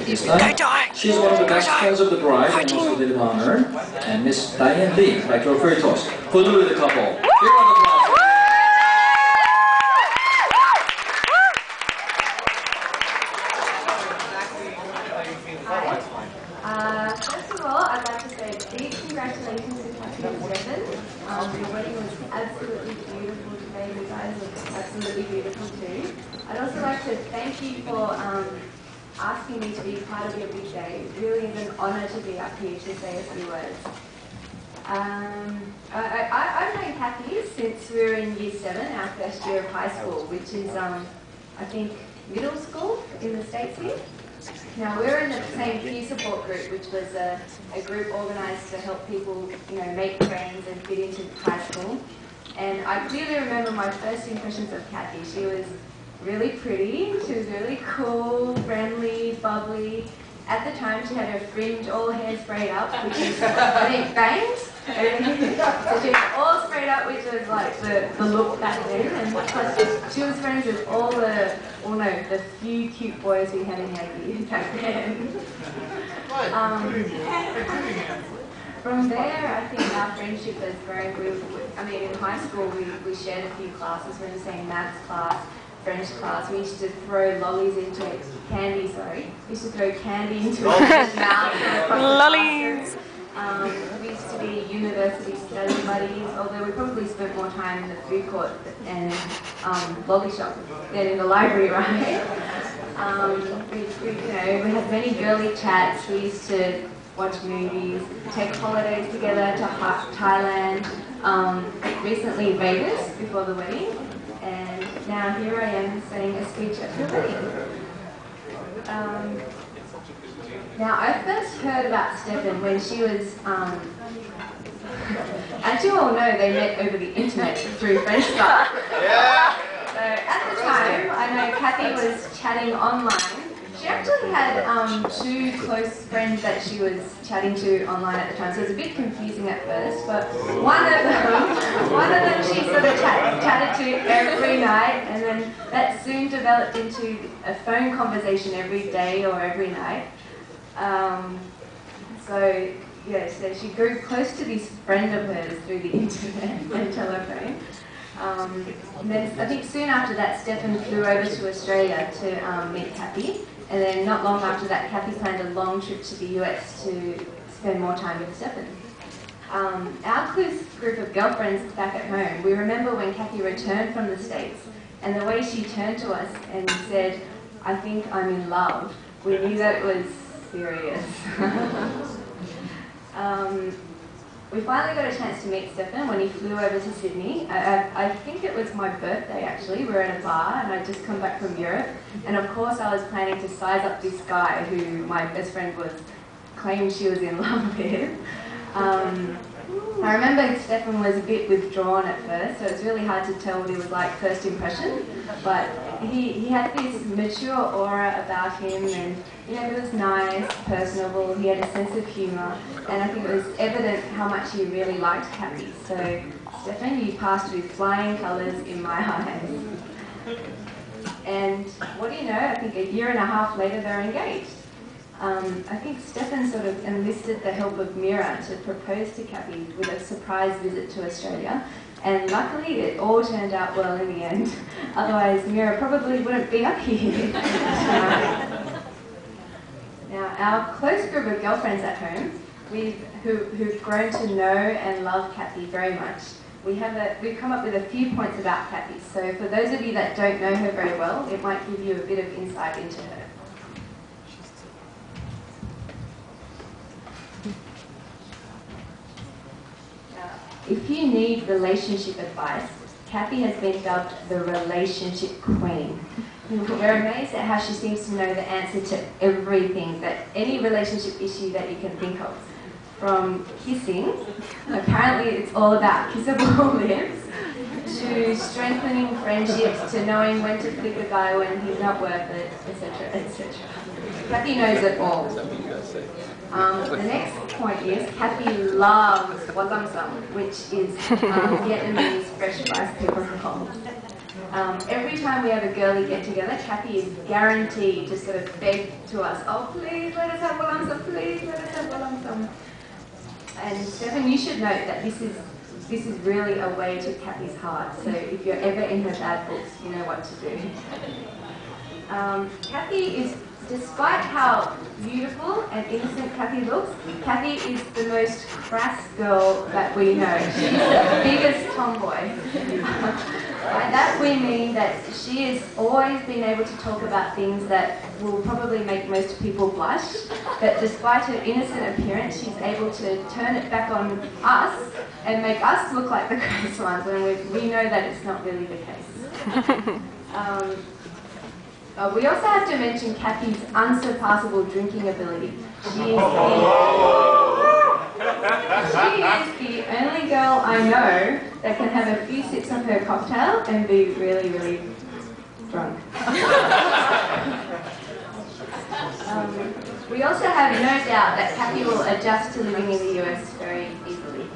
this time. She's one of the best friends of the bride and also the honor, and Miss Dianne Lee, like your fairy toast. For Louis the couple. Big round of applause. First of all, I'd like to say big congratulations to Kathy and Stephen. Your wedding was absolutely beautiful today. You guys look absolutely beautiful too. I'd also like to thank you for asking me to be part of your big day. It really is an honour to be up here to say a few words. I've known Kathy since we were in Year 7, our first year of high school, which is, I think, middle school in the States here. Now, we're in the same peer support group, which was a group organised to help people, make friends and fit into high school. And I clearly remember my first impressions of Kathy. She was really pretty, she was really cool, friendly, bubbly. At the time, she had her fringe all hair sprayed up, which is, I think, bangs. So she was all sprayed up, which was like the look back then. And plus, she was friends with all the few cute boys we had in Yankee back then. From there, I think our friendship has grown. In high school, we shared a few classes. We were in the same maths class, French class. We used to throw lollies into candy, We used to throw candy into each mouth. Lollies! We used to be university study buddies, although we probably spent more time in the food court and lolly shop than in the library, right? We had many girly chats. We used to watch movies, take holidays together to Thailand, recently Vegas before the wedding, and now here I am saying a speech at the wedding. Now, I first heard about Stephen when she was, as you all know, they met over the internet through Facebook. Yeah. So at the time, I know Kathy was chatting online. She actually had two close friends that she was chatting to online at the time, so it was a bit confusing at first, but one of them she sort of chatted to every night, and then that soon developed into a phone conversation every day or every night. So she grew close to this friend of hers through the internet and telephone. And then I think soon after that, Stephen flew over to Australia to meet Kathy. And then not long after that, Kathy planned a long trip to the US to spend more time with Stephen. Our close group of girlfriends back at home, we remember when Kathy returned from the States, and the way she turned to us and said, "I think I'm in love," we knew that it was serious. We finally got a chance to meet Stephen when he flew over to Sydney. I think it was my birthday actually. We were at a bar and I'd just come back from Europe. And of course I was planning to size up this guy who my best friend claimed she was in love with. I remember Stephen was a bit withdrawn at first, so it's really hard to tell what he was like first impression. But he had this mature aura about him, and he was nice, personable, he had a sense of humour, and I think it was evident how much he really liked Kathy. So, Stephen, you passed with flying colours in my eyes. And what do you know, I think a year and a half later they're engaged. I think Stephen sort of enlisted the help of Mira to propose to Kathy with a surprise visit to Australia, and luckily it all turned out well in the end. Otherwise Mira probably wouldn't be up here. Now, our close group of girlfriends at home, who've grown to know and love Kathy very much, we've come up with a few points about Kathy. So for those of you that don't know her very well, it might give you a bit of insight into her. If you need relationship advice, Kathy has been dubbed the relationship queen. We're amazed at how she seems to know the answer to everything, any relationship issue that you can think of. From kissing, apparently it's all about kissable lips, to strengthening friendships, to knowing when to flick a guy when he's not worth it, etc., etc. Kathy knows it all. The next point is Kathy loves wasam, which is Vietnamese fresh rice paper rolls. Every time we have a girly get-together, Kathy is guaranteed to sort of beg to us, oh, please let us have Wallangsum, please let us have Wallangsum. And Stephen, you should note that this is really a way to Kathy's heart, so if you're ever in her bad books, you know what to do. Kathy is, despite how beautiful and innocent Kathy looks, Kathy is the most crass girl that we know. She's the biggest tomboy. By that we mean that she has always been able to talk about things that will probably make most people blush, but despite her innocent appearance, she's able to turn it back on us and make us look like the crass ones when we know that it's not really the case. We also have to mention Kathy's unsurpassable drinking ability. She is the only girl I know that can have a few sips of her cocktail and be really, really drunk. We also have no doubt that Kathy will adjust to living in the US very easily.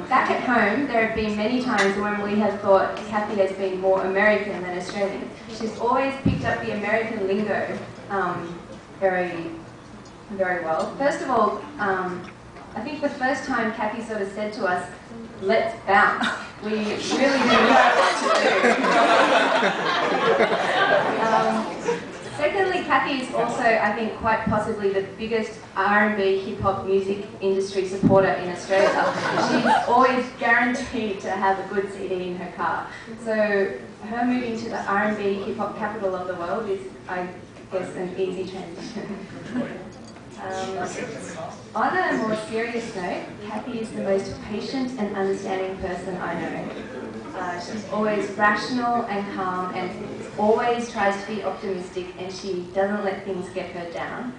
Back at home, there have been many times when we have thought Kathy has been more American than Australian. She's always picked up the American lingo very, very well. First of all, I think the first time Kathy sort of said to us, let's bounce, we really didn't know what to do. Secondly, Kathy is also, I think, quite possibly the biggest R&B hip-hop music industry supporter in Australia. She's always guaranteed to have a good CD in her car. So her moving to the R&B hip-hop capital of the world is, I guess, an easy transition. On a more serious note, Kathy is the most patient and understanding person I know. She's always rational and calm and always tries to be optimistic, and she doesn't let things get her down.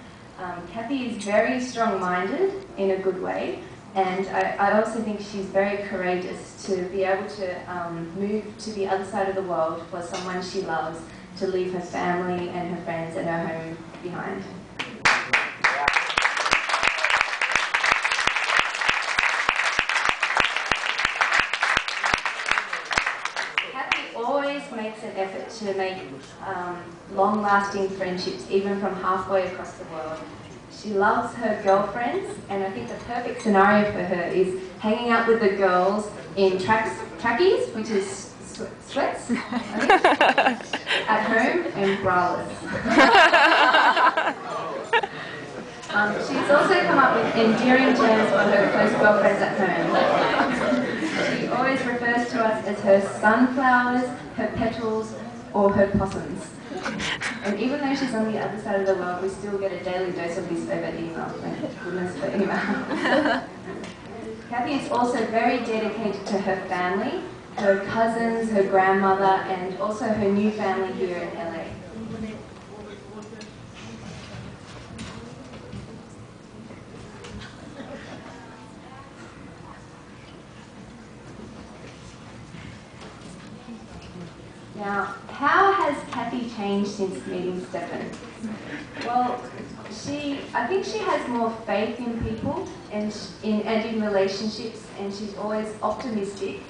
Kathy is very strong-minded in a good way, and I also think she's very courageous to be able to move to the other side of the world for someone she loves, to leave her family and her friends and her home behind. Always makes an effort to make long-lasting friendships, even from halfway across the world. She loves her girlfriends, and I think the perfect scenario for her is hanging out with the girls in trackies, which is sweats, at home, and braless. She's also come up with endearing terms for her close girlfriends at home. She always refers to us as her sunflowers, her petals, or her possums. And even though she's on the other side of the world, we still get a daily dose of this over email. Thank goodness for email. Kathy is also very dedicated to her family, her cousins, her grandmother, and also her new family here in LA. Now, how has Kathy changed since meeting Stephen? Well, I think she has more faith in people and in relationships, and she's always optimistic,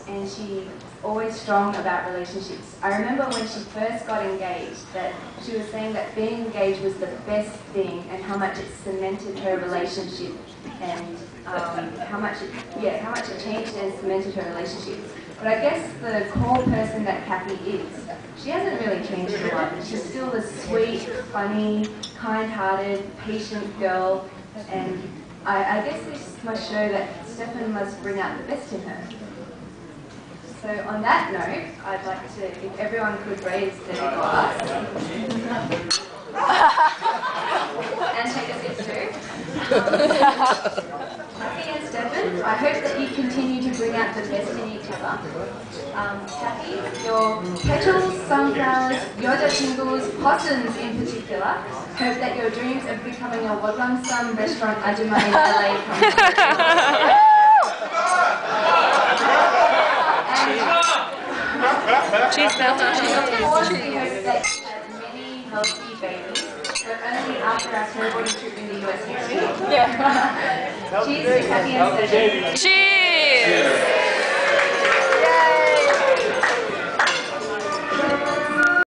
and she's always strong about relationships. I remember when she first got engaged that she was saying that being engaged was the best thing, and how much it cemented her relationship, and how much it changed and cemented her relationship. But I guess the core person that Kathy is, she hasn't really changed a lot. She's still the sweet, funny, kind-hearted, patient girl, and I guess this must show that Stephen must bring out the best in her. So on that note, I'd like to, if everyone could raise their glass and take a sip too. Kathy and Stephen, I hope that you continue to bring out the best in each other. Kathy, your petals, sunflowers, yoda tingles, possums in particular, hope that your dreams of becoming a Wallangsum restaurant ajumma in LA come true. Cheese melted. Of course, we hope that you have many healthy babies, but only after our terrible trip in the US next week. Yeah. Cheers to Kathy and Stephen. Cheers!